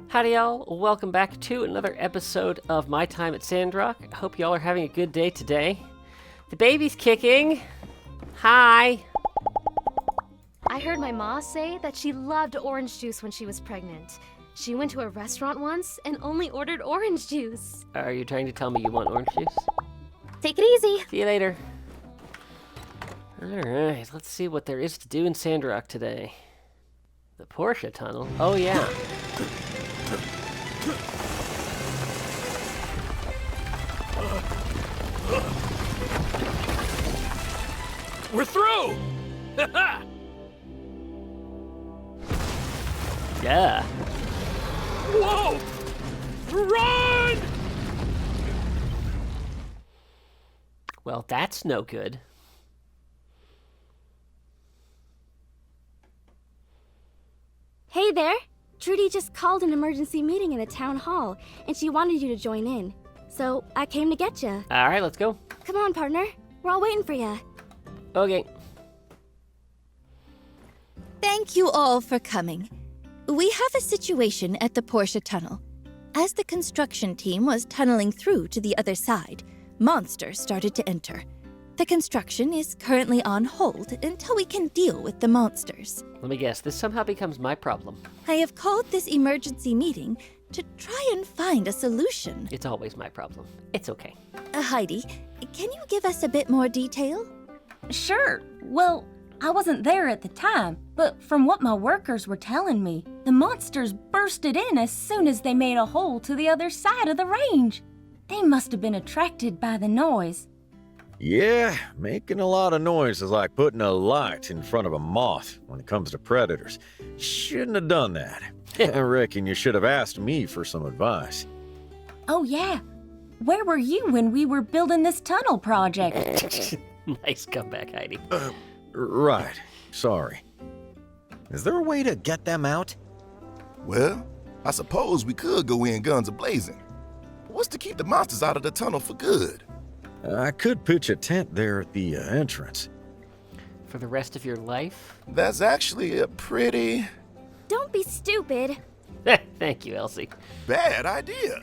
Howdy y'all, welcome back to another episode of My Time at Sandrock. I hope y'all are having a good day today. The baby's kicking. Hi. I heard my ma say that she loved orange juice when she was pregnant. She went to a restaurant once and only ordered orange juice. Are you trying to tell me you want orange juice? Take it easy. See you later. Alright, let's see what there is to do in Sandrock today. The Portia Tunnel? Oh yeah. We're through! Yeah. Whoa! Run! Well, that's no good. Hey there. Trudy just called an emergency meeting in the town hall, and she wanted you to join in. So I came to get you. Alright, let's go. Come on, partner. We're all waiting for you. Okay. Thank you all for coming. We have a situation at the Portia Tunnel. As the construction team was tunneling through to the other side, monsters started to enter. The construction is currently on hold until we can deal with the monsters. Let me guess, this somehow becomes my problem. I have called this emergency meeting to try and find a solution. It's always my problem. It's okay. Heidi, can you give us a bit more detail? Sure. Well, I wasn't there at the time, but from what my workers were telling me, the monsters bursted in as soon as they made a hole to the other side of the range. They must have been attracted by the noise. Yeah, making a lot of noise is like putting a light in front of a moth when it comes to predators. Shouldn't have done that. I reckon you should have asked me for some advice. Oh yeah. Where were you when we were building this tunnel project? Nice comeback, Heidi. Right. Sorry. Is there a way to get them out? Well, I suppose we could go in guns a-blazing. What's to keep the monsters out of the tunnel for good? I could pitch a tent there at the entrance. For the rest of your life? That's actually a pretty Don't be stupid. Thank you, Elsie. bad idea.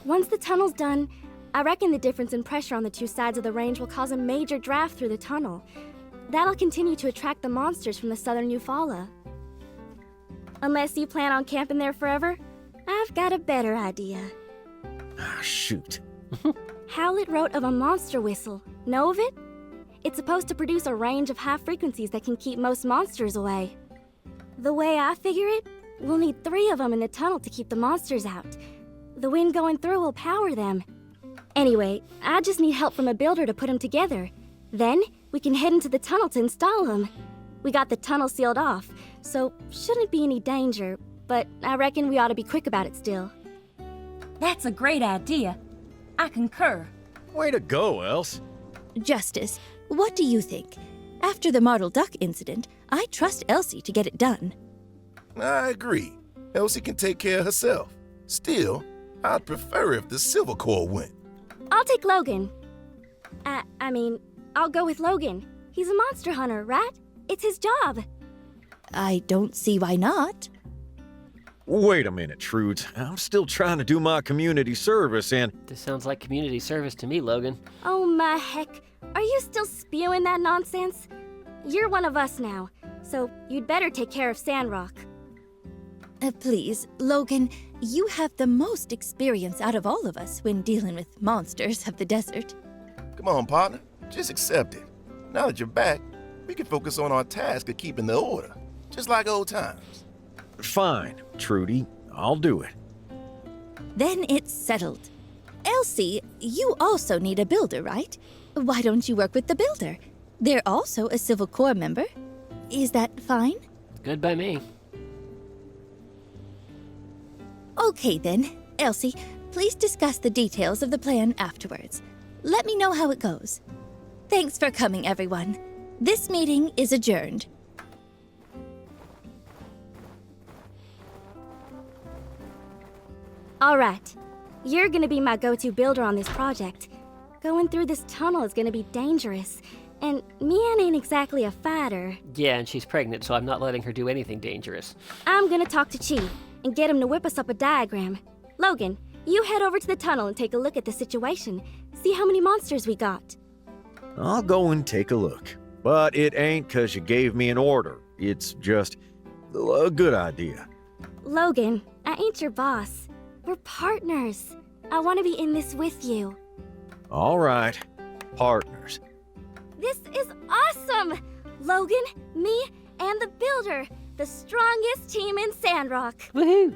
Once the tunnel's done, I reckon the difference in pressure on the two sides of the range will cause a major draft through the tunnel. That'll continue to attract the monsters from the southern Eufaula. Unless you plan on camping there forever, I've got a better idea. Ah, shoot. Howlett wrote of a monster whistle. Know of it? It's supposed to produce a range of high frequencies that can keep most monsters away. The way I figure it, we'll need 3 of them in the tunnel to keep the monsters out. The wind going through will power them. Anyway, I just need help from a builder to put them together. Then, we can head into the tunnel to install them. We got the tunnel sealed off, so shouldn't be any danger, but I reckon we ought to be quick about it still. That's a great idea. I concur. Way to go, Else. Justice, what do you think? After the Martle Duck incident, I trust Elsie to get it done. I agree. Elsie can take care of herself. Still, I'd prefer if the Silver Corps went. I'll take Logan. I'll go with Logan. He's a monster hunter, right? It's his job. I don't see why not. Wait a minute, Trudes. I'm still trying to do my community service and... This sounds like community service to me, Logan. Oh my heck. Are you still spewing that nonsense? You're one of us now, so you'd better take care of Sandrock. Please, Logan, you have the most experience out of all of us when dealing with monsters of the desert. Come on, partner. Just accept it. Now that you're back, we can focus on our task of keeping the order. Just like old times. Fine, Trudy. I'll do it. Then it's settled. Elsie, you also need a builder, right? Why don't you work with the builder? They're also a Civil Corps member. Is that fine? Good by me. Okay then. Elsie, please discuss the details of the plan afterwards. Let me know how it goes. Thanks for coming, everyone. This meeting is adjourned. All right. You're gonna be my go-to builder on this project. Going through this tunnel is gonna be dangerous, And Mian ain't exactly a fighter. Yeah, and she's pregnant, so I'm not letting her do anything dangerous. I'm gonna talk to Chi. and get him to whip us up a diagram. Logan, you head over to the tunnel and take a look at the situation. See how many monsters we got. I'll go and take a look. But it ain't 'cause you gave me an order. It's just a good idea. Logan, I ain't your boss. We're partners. I want to be in this with you. All right, partners. This is awesome! Logan, me, and the Builder. The strongest team in Sandrock. Woohoo!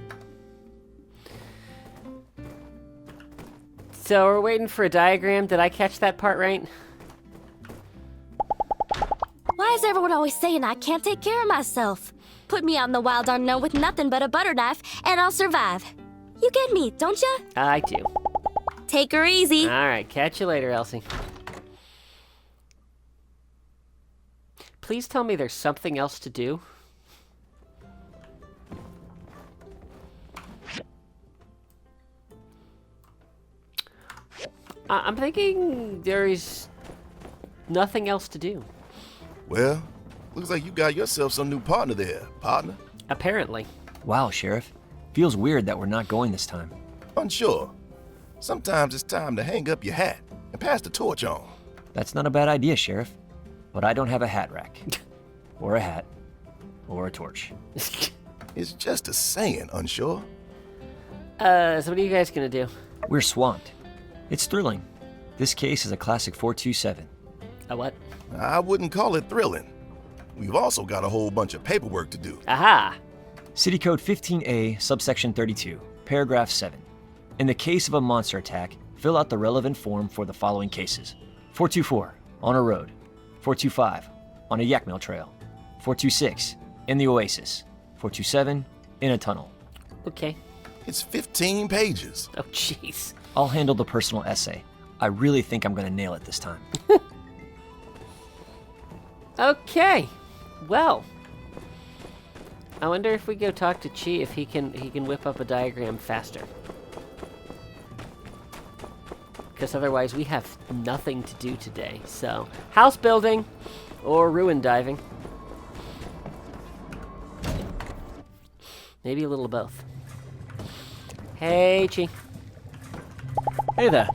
So we're waiting for a diagram. Did I catch that part right? Why is everyone always saying I can't take care of myself? Put me out in the wild unknown with nothing but a butter knife, and I'll survive. You get me, don't ya? I do. Take her easy. All right, catch you later, Elsie. Please tell me there's something else to do. I'm thinking there is nothing else to do. Well, looks like you got yourself some new partner there, partner. Apparently. Wow, Sheriff. Feels weird that we're not going this time. Unsure. Sometimes it's time to hang up your hat and pass the torch on. That's not a bad idea, Sheriff. But I don't have a hat rack. Or a hat. Or a torch. It's just a saying, Unsure. So what are you guys gonna do? We're swamped. It's thrilling. This case is a classic 427. A what? I wouldn't call it thrilling. We've also got a whole bunch of paperwork to do. Aha! City Code 15A, subsection 32, paragraph 7. In the case of a monster attack, fill out the relevant form for the following cases. 424, on a road. 425, on a yak mail trail. 426, in the oasis. 427, in a tunnel. Okay. It's 15 pages. Oh, jeez. I'll handle the personal essay. I really think I'm gonna nail it this time. Okay. Well, I wonder if we go talk to Chi if he can whip up a diagram faster. Because otherwise we have nothing to do today. So, house building or ruin diving. Maybe a little of both. Hey, Chi. Hey there.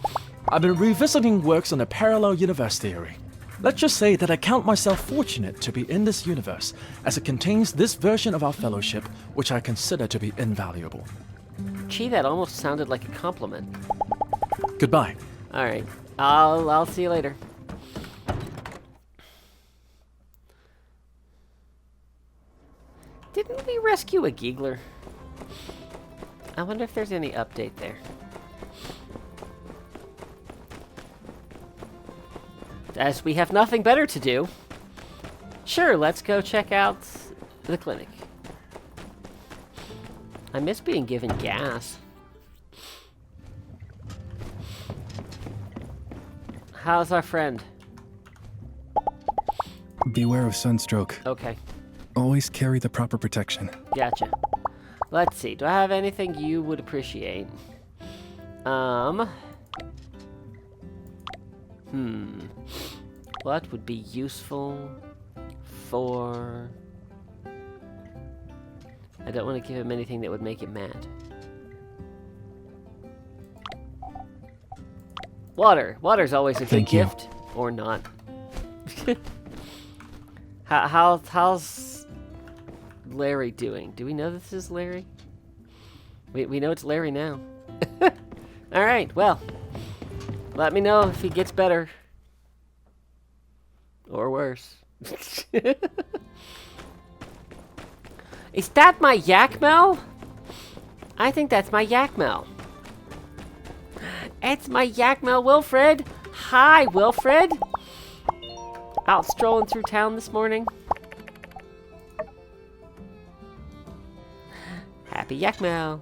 I've been revisiting works on the parallel universe theory. Let's just say that I count myself fortunate to be in this universe, as it contains this version of our fellowship, which I consider to be invaluable. Chi, that almost sounded like a compliment. Goodbye. All right. I'll see you later. Didn't we rescue a giggler? I wonder if there's any update there. As we have nothing better to do, sure, let's go check out the clinic. I miss being given gas. How's our friend? Beware of sunstroke. Okay, Always carry the proper protection. gotcha. Let's see, do I have anything you would appreciate? What would be useful for... I don't want to give him anything that would make him mad. Water. Water's always a good Thank you. gift. Or not. How's Larry doing? Do we know this is Larry? We know it's Larry now. Alright, well. Let me know if he gets better. Or worse. Is that my Yakmel? I think that's my Yakmel. It's my Yakmel Wilfred. Hi, Wilfred. Out strolling through town this morning. Happy Yakmel.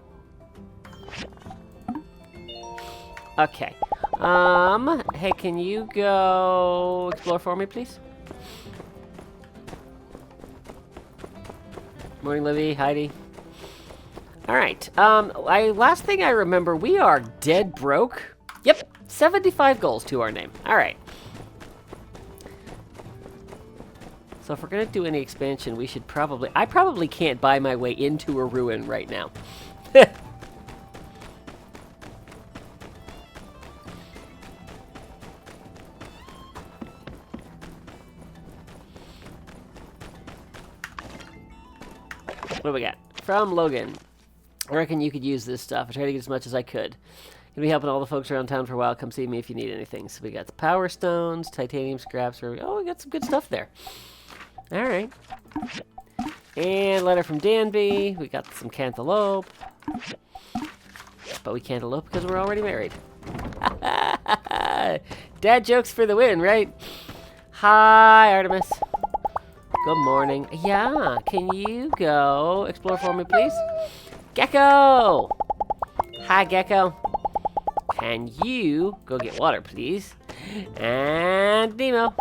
Okay. Hey, can you go explore for me, please? Morning, Livy, Heidi. All right. Last thing I remember, we are dead broke. Yep, 75 goals to our name. All right. So if we're gonna do any expansion, we should probably... I probably can't buy my way into a ruin right now. What do we got? From Logan. I reckon you could use this stuff. I tried to get as much as I could. Gonna be helping all the folks around town for a while. Come see me if you need anything. So we got the power stones, titanium scraps. Oh, we got some good stuff there. All right. And letter from Danby. We got some cantaloupe. But we can't elope because we're already married. Dad jokes for the win, right? Hi, Artemis. Good morning. Yeah, can you go explore for me, please? Gecko! Hi, Gecko. Can you go get water, please? And Nemo.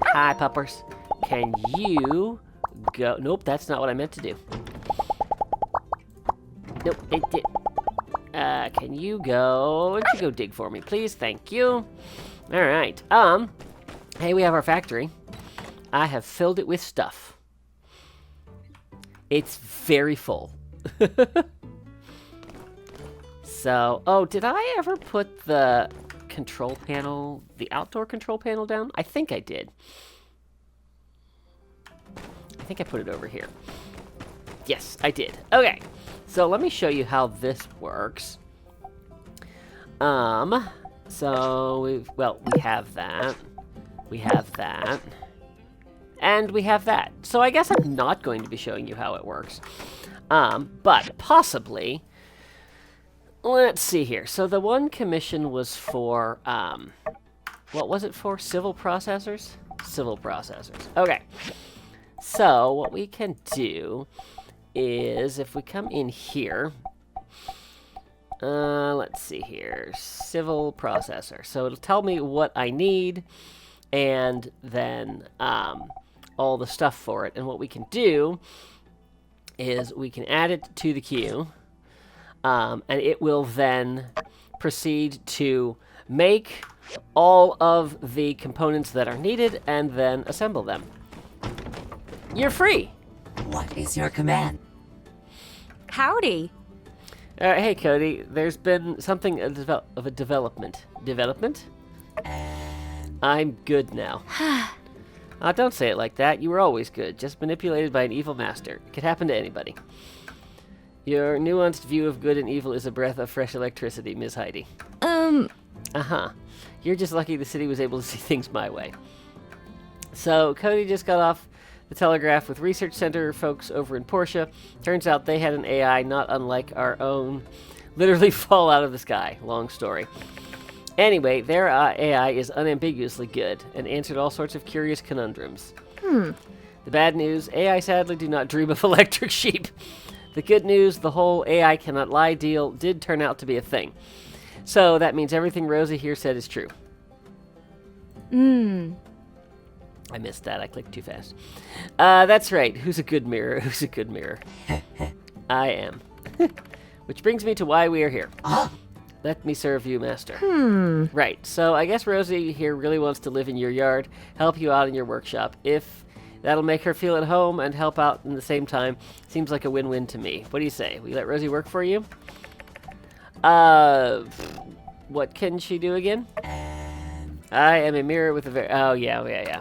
Hi, puppers. Can you go... Nope, that's not what I meant to do. Nope, it did. Can you go... Why don't you go dig for me, please? Thank you. All right. Hey, we have our factory. I have filled it with stuff. It's very full. So, oh, did I ever put the control panel, the outdoor control panel down? I think I did. I think I put it over here. Yes, I did. Okay, so let me show you how this works. So we have that. We have that. And we have that. So I guess I'm not going to be showing you how it works. But possibly, let's see here. So the one commission was for, what was it for? Civil processors? Civil processors. Okay. So what we can do is if we come in here, let's see here, civil processor. So it'll tell me what I need and then all the stuff for it. And what we can do is we can add it to the queue, and it will then proceed to make all of the components that are needed and then assemble them. You're free. What is your command? Howdy. Hey, Cody. There's been something of a development. Development? I'm good now. Don't say it like that. You were always good, just manipulated by an evil master. It could happen to anybody. Your nuanced view of good and evil is a breath of fresh electricity, Ms. Heidi. Uh-huh. You're just lucky the city was able to see things my way. So, Cody just got off the telegraph with research center folks over in Portia. Turns out they had an AI not unlike our own literally fall out of the sky. Long story. Anyway, their AI is unambiguously good and answered all sorts of curious conundrums. The bad news, AI sadly do not dream of electric sheep. The good news, the whole AI cannot lie deal did turn out to be a thing. So that means everything Rosie here said is true. I missed that. I clicked too fast. That's right. Who's a good mirror? Who's a good mirror? I am. Which brings me to why we are here. Let me serve you, master. Right. So I guess Rosie here really wants to live in your yard, help you out in your workshop. If that'll make her feel at home and help out in the same time, seems like a win-win to me. What do you say? We let Rosie work for you? What can she do again? I am a mirror with a very... Oh, yeah.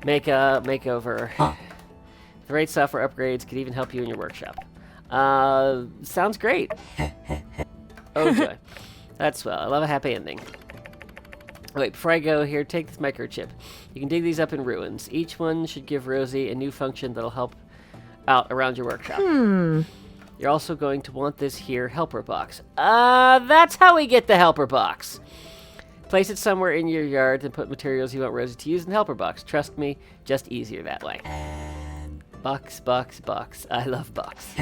Makeover. The right software upgrades could even help you in your workshop. Sounds great. Oh, joy. That's swell. I love a happy ending. Wait, before I go here, take this microchip. You can dig these up in ruins. Each one should give Rosie a new function that'll help out around your workshop. You're also going to want this here helper box. That's how we get the helper box. Place it somewhere in your yard and put materials you want Rosie to use in the helper box. Trust me, just easier that way. Box, box, box. I love box.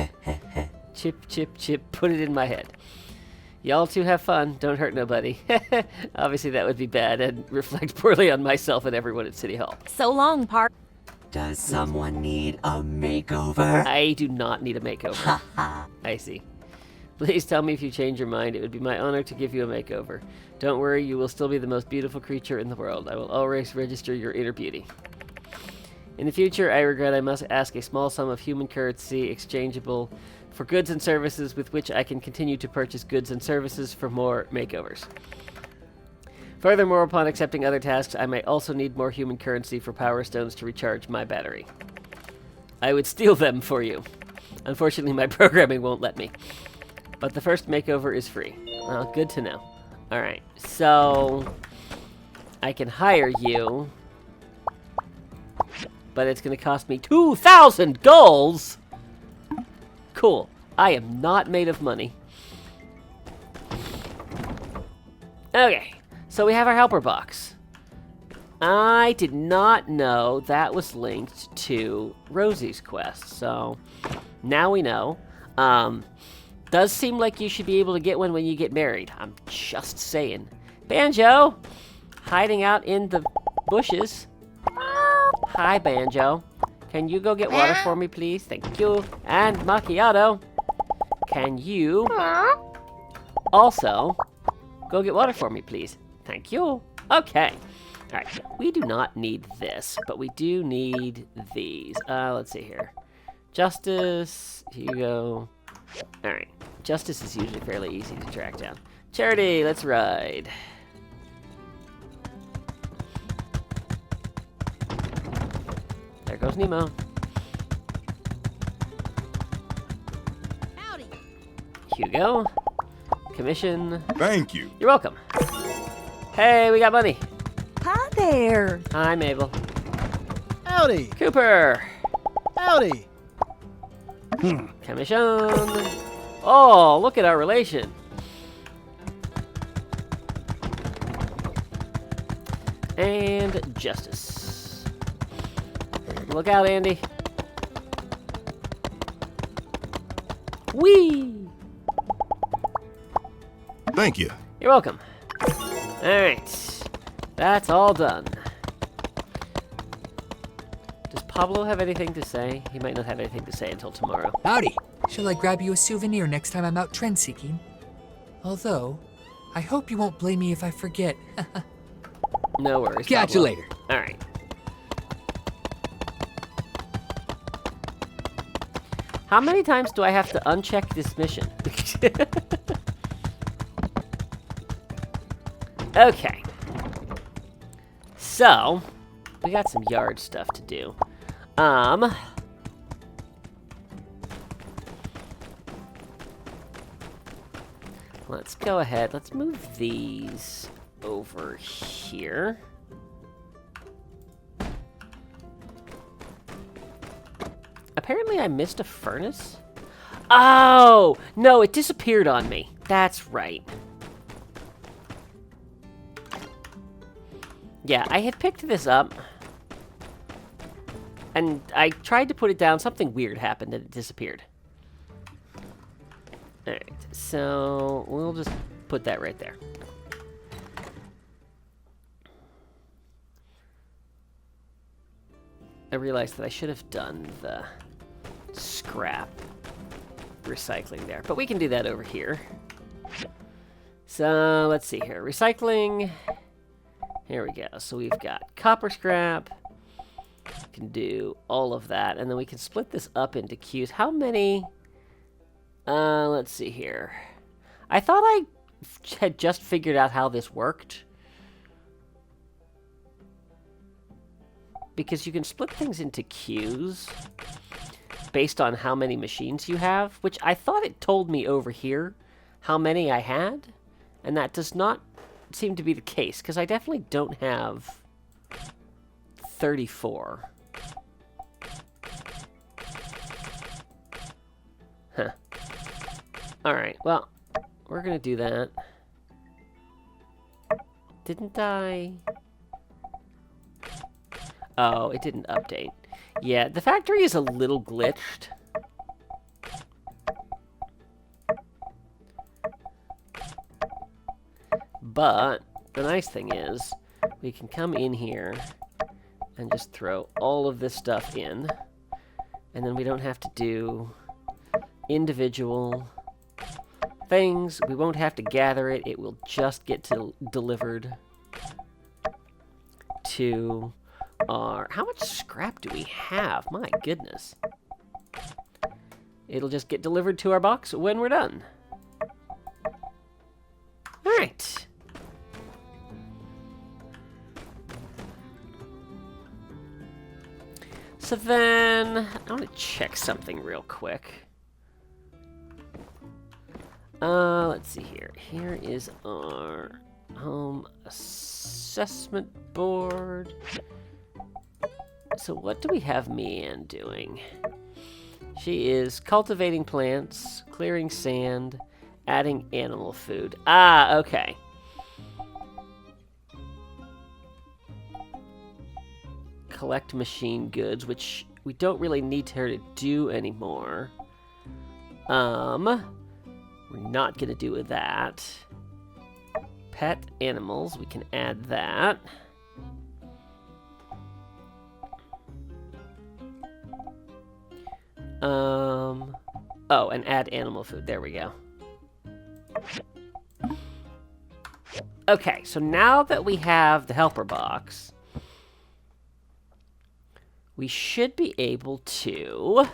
Chip, chip, chip. Put it in my head. Y'all two have fun. Don't hurt nobody. Obviously, that would be bad and reflect poorly on myself and everyone at City Hall. So long, Park. Does someone need a makeover? I do not need a makeover. I see. Please tell me if you change your mind. It would be my honor to give you a makeover. Don't worry, you will still be the most beautiful creature in the world. I will always register your inner beauty. In the future, I regret I must ask a small sum of human currency exchangeable for goods and services with which I can continue to purchase goods and services for more makeovers. Furthermore, upon accepting other tasks, I may also need more human currency for power stones to recharge my battery. I would steal them for you. Unfortunately, my programming won't let me. But the first makeover is free. Well, good to know. Alright, so I can hire you, but it's going to cost me 2,000 goals! Cool. I am not made of money. Okay, so we have our helper box. I did not know that was linked to Rosie's quest, so now we know. Does seem like you should be able to get one when you get married. I'm just saying. Banjo! Hiding out in the bushes. Hi, Banjo. Can you go get water for me, please? Thank you. And Macchiato, can you also go get water for me, please? Thank you. Okay. All right. We do not need this, but we do need these. Let's see here. Justice, Hugo. All right. Justice is usually fairly easy to track down. Charity, let's ride. There goes Nemo. Howdy. Hugo. Commission. Thank you. You're welcome. Hey, we got money. Hi there. Hi, Mabel. Howdy. Cooper. Howdy. Commission. Oh, look at our relation. And Justice. Look out, Andy. Whee! Thank you. You're welcome. Alright. That's all done. Does Pablo have anything to say? He might not have anything to say until tomorrow. Howdy. Shall I grab you a souvenir next time I'm out trend seeking? Although, I hope you won't blame me if I forget. No worries. Catch you Pablo. later. Alright. How many times do I have to uncheck this mission? Okay. So, we got some yard stuff to do. Let's go ahead. Let's move these over here. Apparently I missed a furnace. Oh, no, it disappeared on me. That's right. Yeah, I had picked this up, and I tried to put it down. Something weird happened, and it disappeared. Alright, so we'll just put that right there. I realized that I should have done the scrap recycling there, but we can do that over here. So, let's see here. Recycling. Here we go. So we've got copper scrap. We can do all of that, and then we can split this up into queues. How many? Let's see here. I thought I had just figured out how this worked. Because you can split things into queues based on how many machines you have, which I thought it told me over here how many I had, and that does not seem to be the case, because I definitely don't have 34. Huh. Alright, well, we're gonna do that. Didn't I? Oh, it didn't update. Yeah, the factory is a little glitched. But the nice thing is we can come in here and just throw all of this stuff in, and then we don't have to do individual things. We won't have to gather it. It will just get delivered to are... How much scrap do we have? My goodness. It'll just get delivered to our box when we're done. Alright. So then, I want to check something real quick. Let's see here. Here is our home assessment board. So what do we have Mian doing? She is cultivating plants, clearing sand, adding animal food. Ah, okay. Collect machine goods, which we don't really need her to do anymore. We're not gonna do with that. Pet animals, we can add that. Oh, and add animal food. There we go. Okay, so now that we have the helper box, we should be able to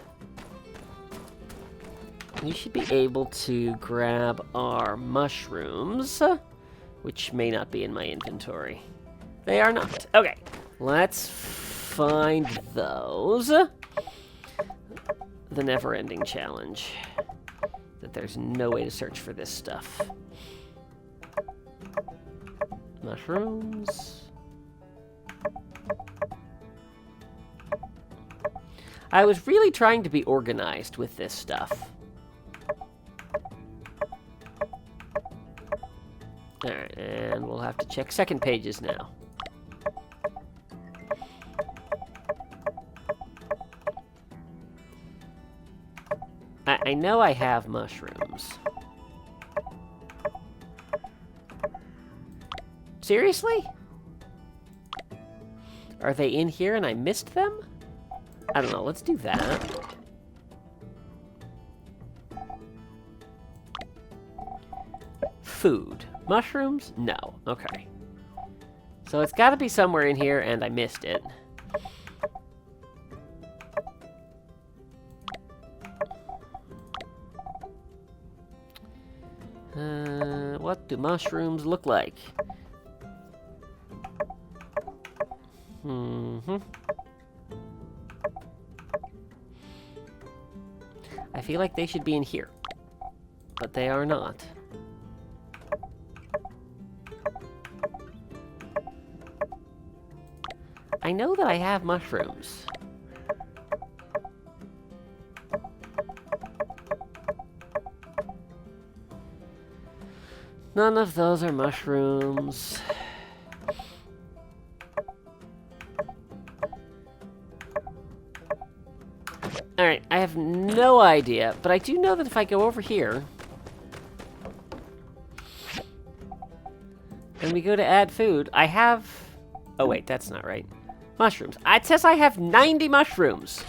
grab our mushrooms, which may not be in my inventory. They are not. Okay, let's find those. The never-ending challenge. That there's no way to search for this stuff. Mushrooms. I was really trying to be organized with this stuff. Alright, and we'll have to check second pages now. I know I have mushrooms. Seriously? Are they in here and I missed them? I don't know, let's do that. Food. Mushrooms? No. Okay. So it's gotta be somewhere in here and I missed it. What do mushrooms look like? I feel like they should be in here, but they are not. I know that I have mushrooms. None of those are mushrooms. Alright, I have no idea, but I do know that if I go over here, and we go to add food, I have... Oh wait, that's not right. Mushrooms. It says I have 90 mushrooms.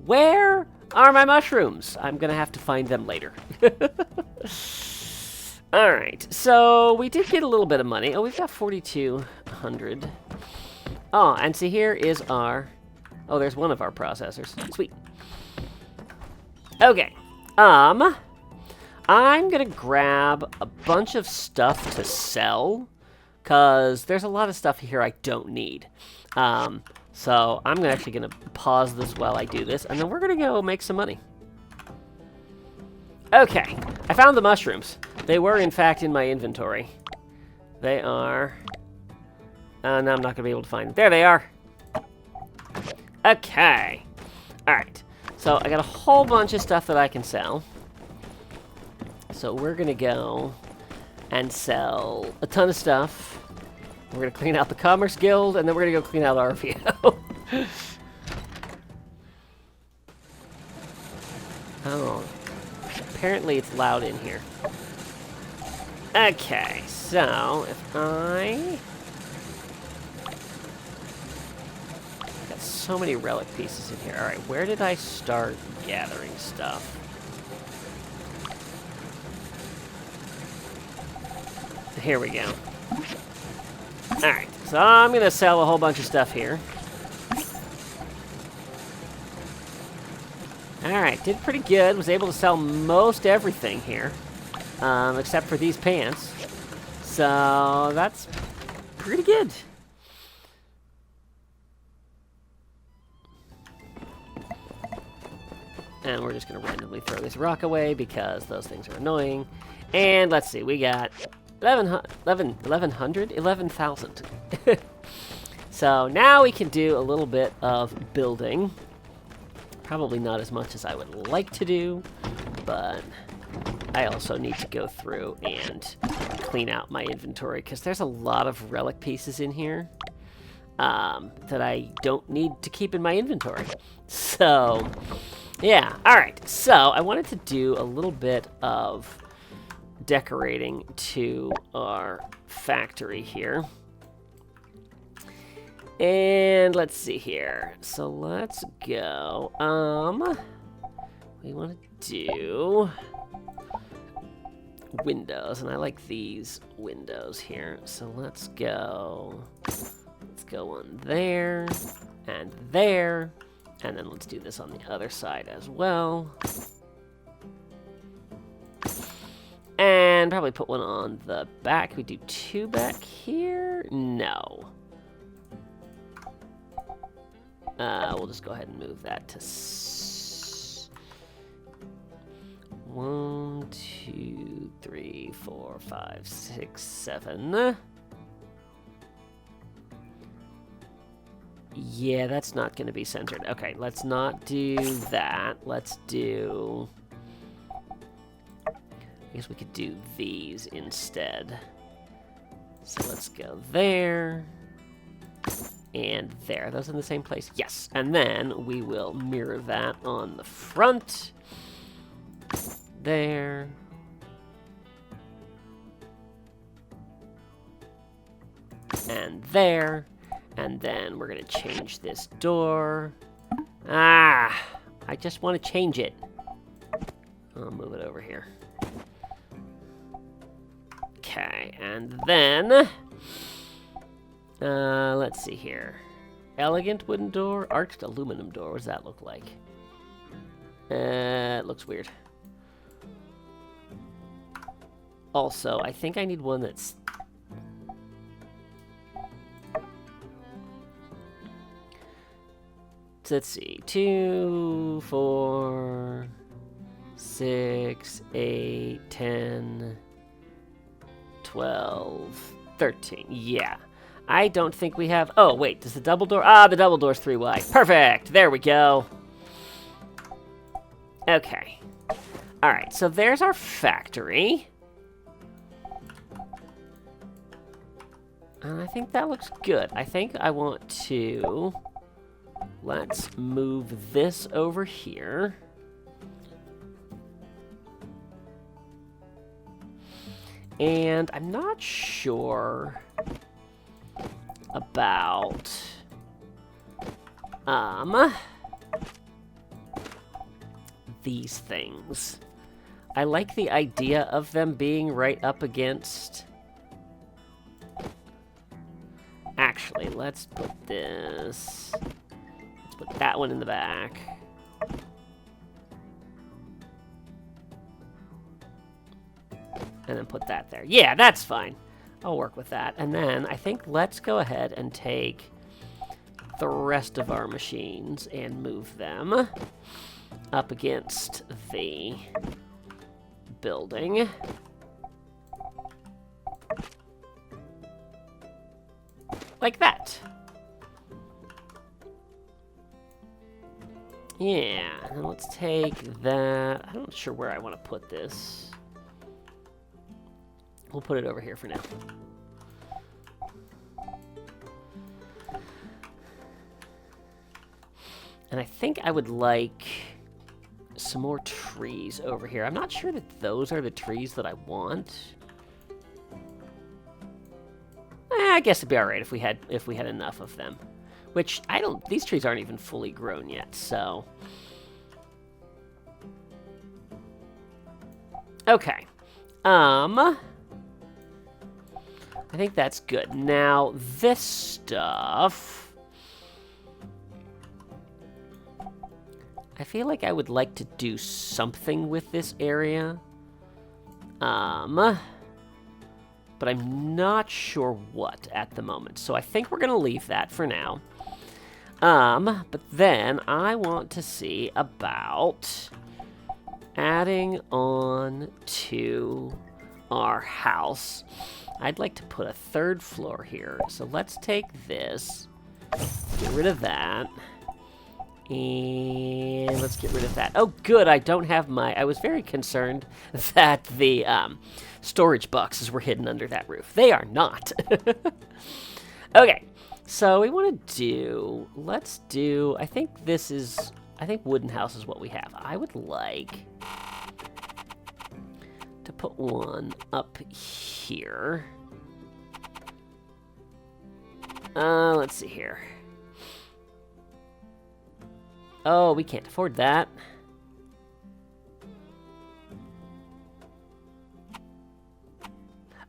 Where are my mushrooms? I'm gonna have to find them later. Alright, so we did get a little bit of money. Oh, we've got 4,200. Oh, and see, here is our... Oh, there's one of our processors. Sweet. Okay. I'm gonna grab a bunch of stuff to sell, because there's a lot of stuff here I don't need. So I'm actually gonna pause this while I do this, and then we're gonna go make some money. Okay, I found the mushrooms. They were, in fact, in my inventory. They are... now I'm not going to be able to find them. There they are. Okay. Alright. So I got a whole bunch of stuff that I can sell. So we're going to go and sell a ton of stuff. We're going to clean out the Commerce Guild, and then we're going to go clean out RVO. Oh. Apparently it's loud in here. Okay, so if I... Got so many relic pieces in here. Alright, where did I start gathering stuff? Here we go. Alright, So I'm going to sell a whole bunch of stuff here. Alright, did pretty good. Was able to sell most everything here. Except for these pants. So that's pretty good. And we're just going to randomly throw this rock away because those things are annoying. And let's see, we got 11,000. So now we can do a little bit of building. Probably not as much as I would like to do, but I also need to go through and clean out my inventory because there's a lot of relic pieces in here that I don't need to keep in my inventory. So, yeah. All right. So I wanted to do a little bit of decorating to our factory here. And let's see here. So let's go. We want to do windows, and I like these windows here. So let's go. Let's go on there and there, and then let's do this on the other side as well. And probably put one on the back. Can we do two back here? No. We'll just go ahead and move that to 1, 2, 3, 4, 5, 6, 7. Yeah, that's not going to be centered. Okay, let's not do that. Let's do... I guess we could do these instead. So let's go there. And there. Are those in the same place? Yes. And then we will mirror that on the front. There. And there. And then we're going to change this door. Ah! I just want to change it. I'll move it over here. Okay. And then... let's see here. Elegant wooden door, arched aluminum door. What does that look like? It looks weird. Also, I think I need one that's... Let's see. 2, 4, 6, 8, 10, 12, 13. Yeah. I don't think we have... Oh, wait. Does the double door... Ah, the double door's 3 wide. Perfect. There we go. Okay. All right. So there's our factory. And I think that looks good. I think I want to... Let's move this over here. And I'm not sure... about these things. I like the idea of them being right up against... Actually, let's put this... Let's put that one in the back. And then put that there. Yeah, that's fine. I'll work with that. And then I think let's go ahead and take the rest of our machines and move them up against the building. Like that. Yeah, and let's take that. I'm not sure where I want to put this. We'll put it over here for now. And I think I would like some more trees over here. I'm not sure that those are the trees that I want. I guess it'd be all right if we had enough of them. Which I don't. These trees aren't even fully grown yet, so. Okay. I I think that's good. Now, this stuff... I feel like I would like to do something with this area. But I'm not sure what at the moment. So I think we're going to leave that for now. But then I want to see about adding on to our house. I'd like to put a third floor here. So let's take this, get rid of that, and let's get rid of that. Oh, good, I don't have my... I was very concerned that the storage boxes were hidden under that roof. They are not. Okay, so we want to do... Let's do... I think this is... I think wooden house is what we have. I would like to put one up here. Let's see here. Oh, we can't afford that.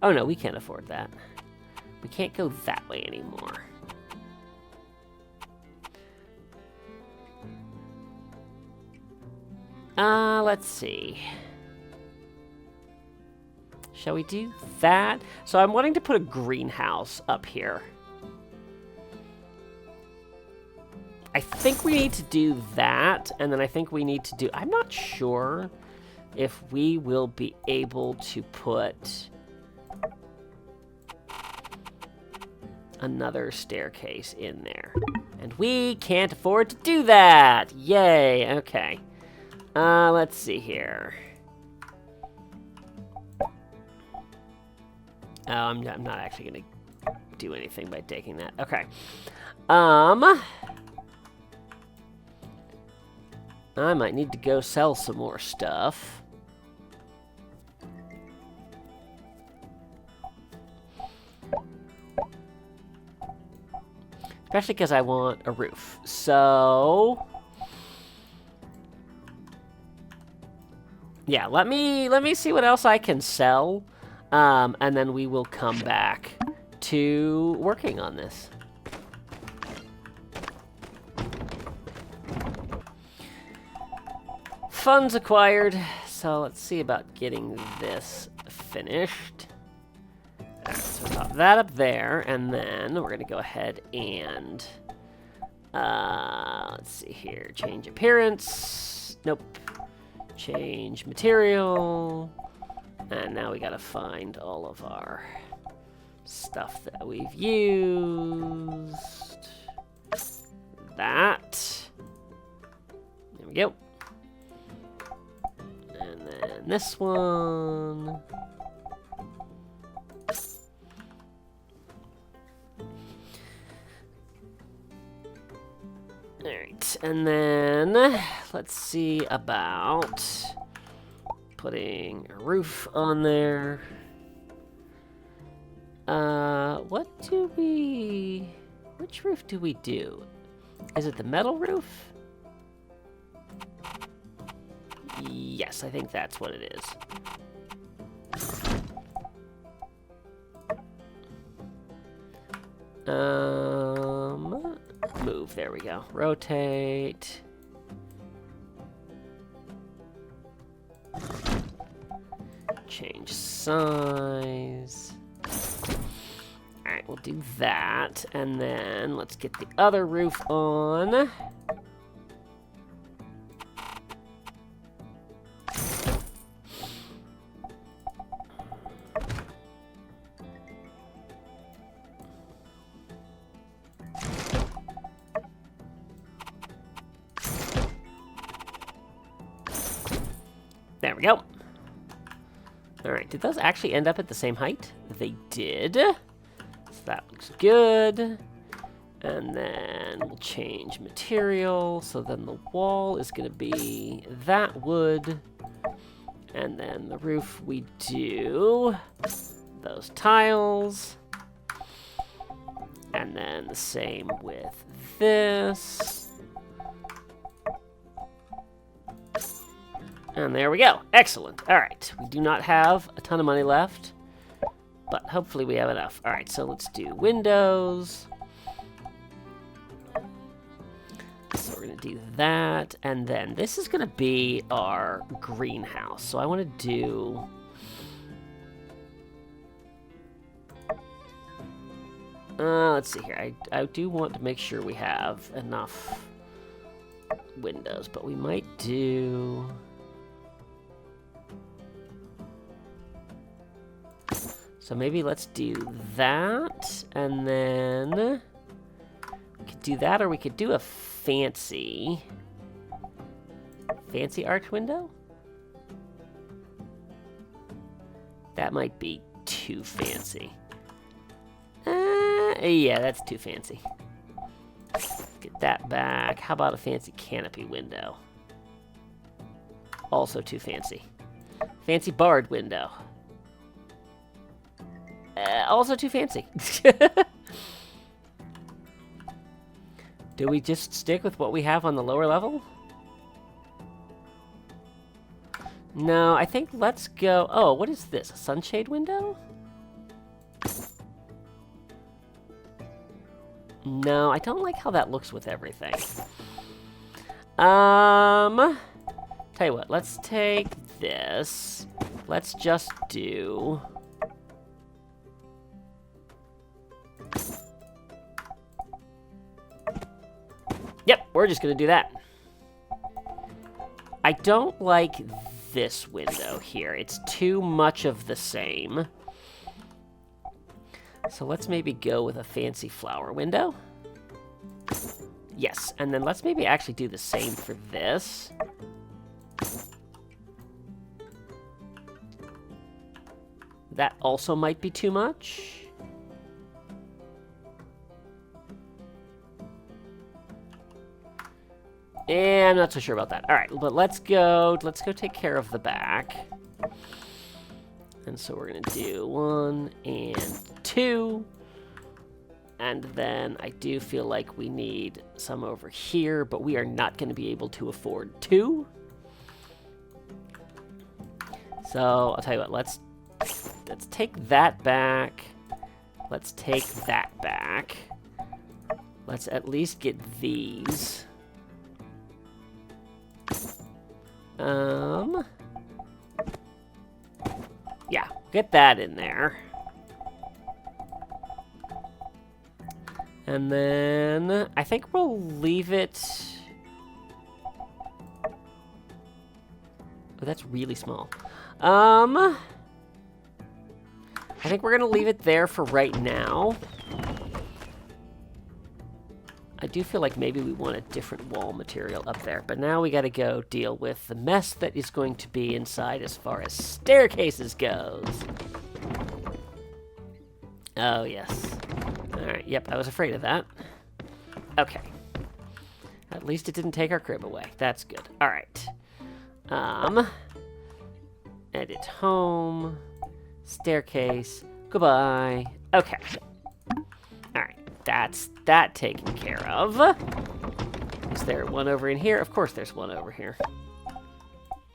Oh no, we can't afford that. We can't go that way anymore. Let's see. Shall we do that? So I'm wanting to put a greenhouse up here. I think we need to do that, and then I think we need to do... I'm not sure if we will be able to put another staircase in there. And we can't afford to do that! Yay, okay. Let's see here. Oh, I'm not actually going to do anything by taking that. Okay. I might need to go sell some more stuff. Especially because I want a roof. So... yeah, let me see what else I can sell. And then we will come back to working on this. Funds acquired. So let's see about getting this finished. Alright, so we'll pop that up there, and then we're going to go ahead and... let's see here. Change appearance. Nope. Change material. And now we gotta find all of our stuff that we've used. That. There we go. And then this one. Alright, and then let's see about putting a roof on there. Which roof do we do? Is it the metal roof? Yes, I think that's what it is. Move, there we go. Rotate. Change size. Alright, we'll do that. And then let's get the other roof on. There we go. Alright, did those actually end up at the same height? They did. So that looks good. And then we'll change material. So then the wall is going to be that wood. And then the roof, we do those tiles. And then the same with this. And there we go. Excellent. All right. We do not have a ton of money left. but hopefully we have enough. All right, so let's do windows. So we're going to do that, and then this is going to be our greenhouse. So I want to do... let's see here. I do want to make sure we have enough windows, but we might do... So maybe let's do that, and then we could do that, or we could do a fancy arch window? That might be too fancy. Yeah, that's too fancy. Get that back. How about a fancy canopy window? Also too fancy. Fancy barred window. Also too fancy. Do we just stick with what we have on the lower level? No, I think let's go... Oh, what is this? A sunshade window? No, I don't like how that looks with everything. Tell you what, let's take this. Let's just do... Yep, we're just gonna do that. I don't like this window here. It's too much of the same. So let's maybe go with a fancy flower window. Yes, and then let's maybe actually do the same for this. That also might be too much. I'm not so sure about that. All right, but let's go take care of the back. And so we're gonna do 1 and 2. And then I do feel like we need some over here, but we are not gonna be able to afford 2. So I'll tell you what, let's take that back. Let's take that back. Let's at least get these. Yeah, get that in there. And then I think we'll leave it... Oh, that's really small. I think we're gonna leave it there for right now. I do feel like maybe we want a different wall material up there, but now we gotta go deal with the mess that is going to be inside as far as staircases goes. Oh, yes. Alright, yep, I was afraid of that. Okay. At least it didn't take our crib away. That's good. Alright. Edit home. Staircase. Goodbye. Okay. Alright, that's that taken care of. Is there one over in here? Of course there's one over here.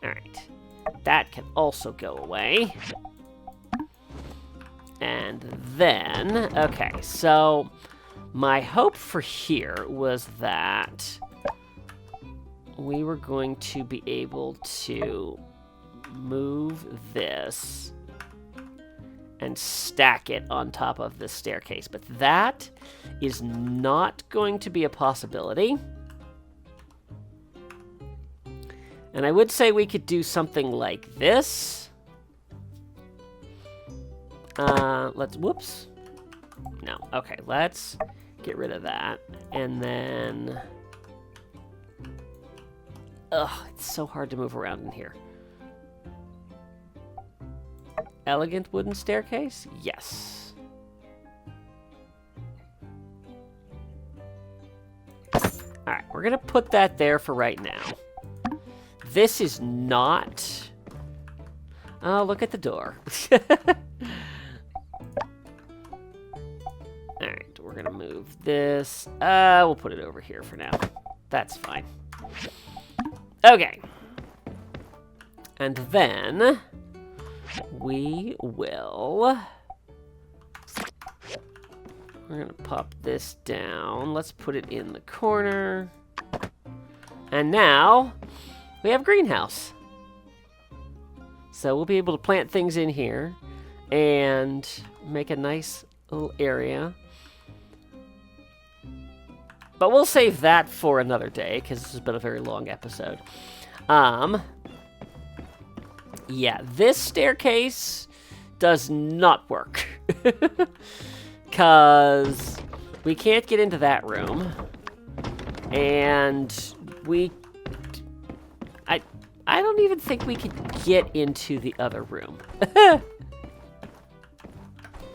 Alright. That can also go away. And then, okay, so my hope for here was that we were going to be able to move this and stack it on top of the staircase, but that is not going to be a possibility. And I would say we could do something like this. Whoops. No, okay, let's get rid of that. And then, it's so hard to move around in here. Elegant wooden staircase? Yes. Alright, we're gonna put that there for right now. This is not... Oh, look at the door. Alright, we're gonna move this. We'll put it over here for now. That's fine. Okay. And then we will We're gonna pop this down. Let's put it in the corner. And now we have greenhouse. So we'll be able to plant things in here and make a nice little area. But we'll save that for another day, because this has been a very long episode. Yeah, this staircase does not work. Because we can't get into that room. And I don't even think we could get into the other room.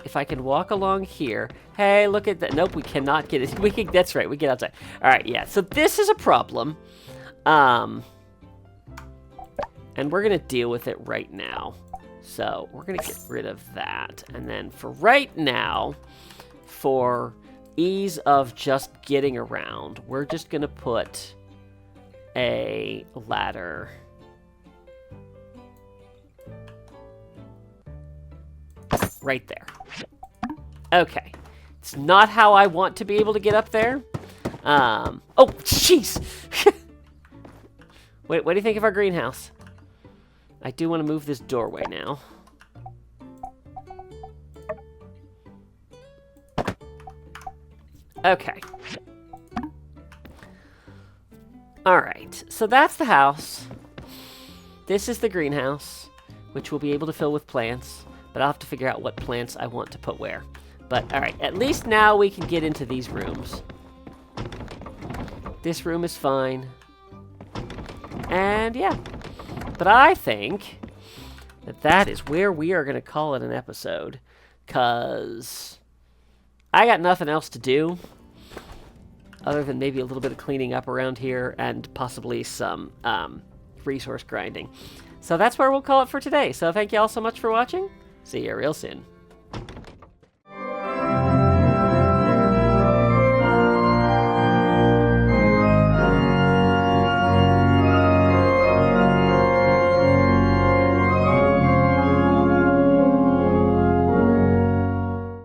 If I can walk along here. Hey, look at that. Nope, we cannot get it. That's right, we get outside. All right, yeah. So this is a problem. And we're going to deal with it right now. So we're going to get rid of that. And then for right now, for ease of just getting around, we're just going to put a ladder right there. Okay. It's not how I want to be able to get up there. Oh, jeez! Wait, what do you think of our greenhouse? I do want to move this doorway now. Okay. Alright, so that's the house. This is the greenhouse, which we'll be able to fill with plants. But I'll have to figure out what plants I want to put where. But, alright, at least now we can get into these rooms. This room is fine. And, yeah. But I think that is where we are going to call it an episode. Because I got nothing else to do. Other than maybe a little bit of cleaning up around here. And possibly some resource grinding. So that's where we'll call it for today. So thank you all so much for watching. See you real soon.